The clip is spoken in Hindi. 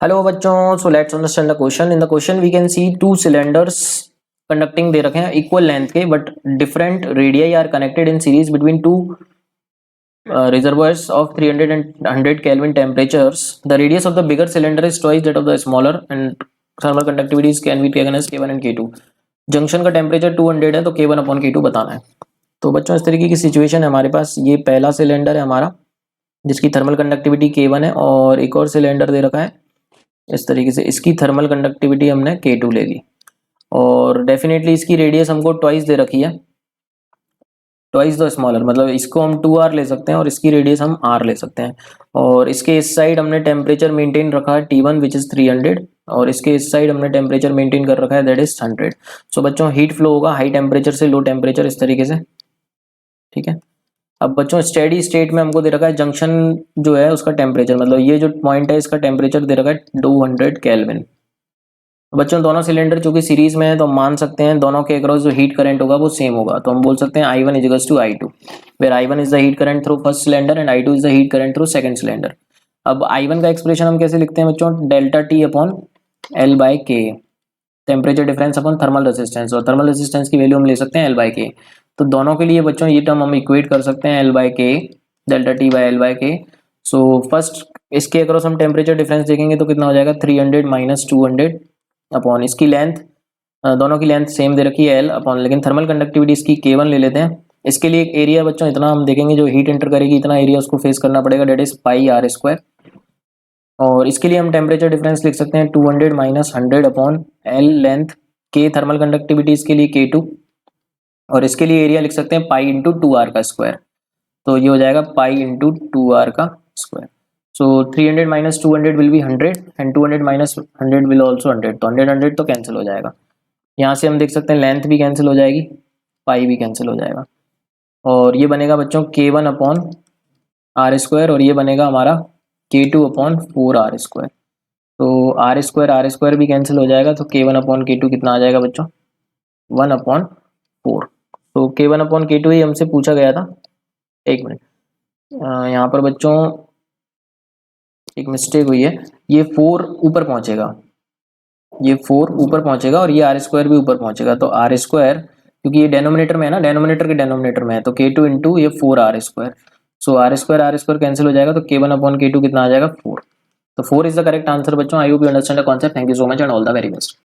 हेलो बच्चों, so let's understand the question. In the question we can see two cylinders conducting दे रखे हैं इक्वल लेंथ के, but different radii are connected in series between two reservoirs of 300 and 100 Kelvin temperatures. The radius of the bigger cylinder is twice that of the smaller, and thermal conductivities can be taken as K1 and K2. Junction का टेम्परेचर 200 है तो K1 अपॉन K2 बताना है। तो बच्चों इस तरीके की सिचुएशन है हमारे पास। ये पहला सिलेंडर है हमारा जिसकी थर्मल कंडक्टिविटी K1 है, और एक और सिलेंडर दे रखा है इस तरीके से, इसकी थर्मल कंडक्टिविटी हमने K2 ले ली, और डेफिनेटली इसकी रेडियस हमको ट्वाइस दे रखी है, ट्वाइस द स्मॉलर, मतलब इसको हम 2r ले सकते हैं और इसकी रेडियस हम r ले सकते हैं। और इसके इस साइड हमने टेम्परेचर मेंटेन रखा है T1 विच इज़ 300, और इसके इस साइड हमने टेम्परेचर मेंटेन कर रखा है दैट इज 100। सो बच्चों हीट फ्लो होगा हाई टेम्परेचर से लो टेम्परेचर इस तरीके से, ठीक है। अब बच्चों स्टेडी स्टेट में हमको दे रखा है जंक्शन जो है उसका टेम्परेचर, मतलब ये जो पॉइंट है इसका टेम्परेचर दे रखा है 200 केल्विन। बच्चों दोनों सिलेंडर चूंकि सीरीज में है तो हम मान सकते हैं दोनों के अक्रॉस जो हीट करंट होगा वो सेम होगा, तो हम बोल सकते हैं I1 equals to I2, where I1 is the heat current through first cylinder and I2 is the heat current through second cylinder. अब I1 का एक्सप्रेशन हम कैसे लिखते हैं बच्चों, delta T upon L by K, temperature difference upon thermal resistance, और थर्मल रेजिस्टेंस की वैल्यू हम ले सकते हैं L बाई के। तो दोनों के लिए बच्चों ये टर्म हम इक्वेट कर सकते हैं L बाई के, delta T by L by के। सो फर्स्ट इसके अक्रॉस हम टेम्परेचर डिफरेंस देखेंगे तो कितना हो जाएगा 300 माइनस 200 अपॉन इसकी लेंथ, दोनों की लेंथ सेम दे रखी है L अपॉन, लेकिन थर्मल कंडक्टिविटी इसकी K1 ले लेते हैं। इसके लिए एक एरिया बच्चों इतना हम देखेंगे, जो हीट एंटर करेगी इतना एरिया उसको फेस करना पड़ेगा, that is pi r square. और इसके लिए हम टेम्परेचर डिफरेंस लिख सकते हैं 200 minus 100 upon L length, K thermal conductivity इसके लिए K2, और इसके लिए एरिया लिख सकते हैं पाई इंटू 2r का स्क्वायर, तो ये हो जाएगा पाई इंटू 2r का square. So 300 minus 200 will be 100 and 200 minus 100 will also 100, तो 100 तो कैंसिल हो जाएगा। यहाँ से हम देख सकते हैं लेंथ भी कैंसिल हो जाएगी, पाई भी कैंसिल हो जाएगा, और ये बनेगा बच्चों K1 अपॉन आर स्क्वायर, और ये बनेगा हमारा K2 अपॉन 4r स्क्वायर। तो आर स्क्वायर भी कैंसिल हो जाएगा, तो K1 अपॉन K2 कितना आ जाएगा बच्चों, 1 अपॉन 4। तो K1 अपॉन K2 ही हमसे पूछा गया था। एक मिनट, यहाँ पर बच्चों एक मिस्टेक हुई है, ये 4 ऊपर पहुँचेगा, ये 4 ऊपर पहुंचेगा और ये आर स्क्वायर भी ऊपर पहुंचेगा, तो आर स्क्वायर क्योंकि ये डेनोमिनेटर में है ना, डेनोमिनेटर के डेनोमिनेटर में है, तो K2 इंटू ये 4r square. So r square cancel हो जाएगा, तो K1 अपॉन K2 कितना आ जाएगा 4। तो 4 इज द करेक्ट आंसर बच्चों। I hope you understand the concept. Thank you so much and all the very best.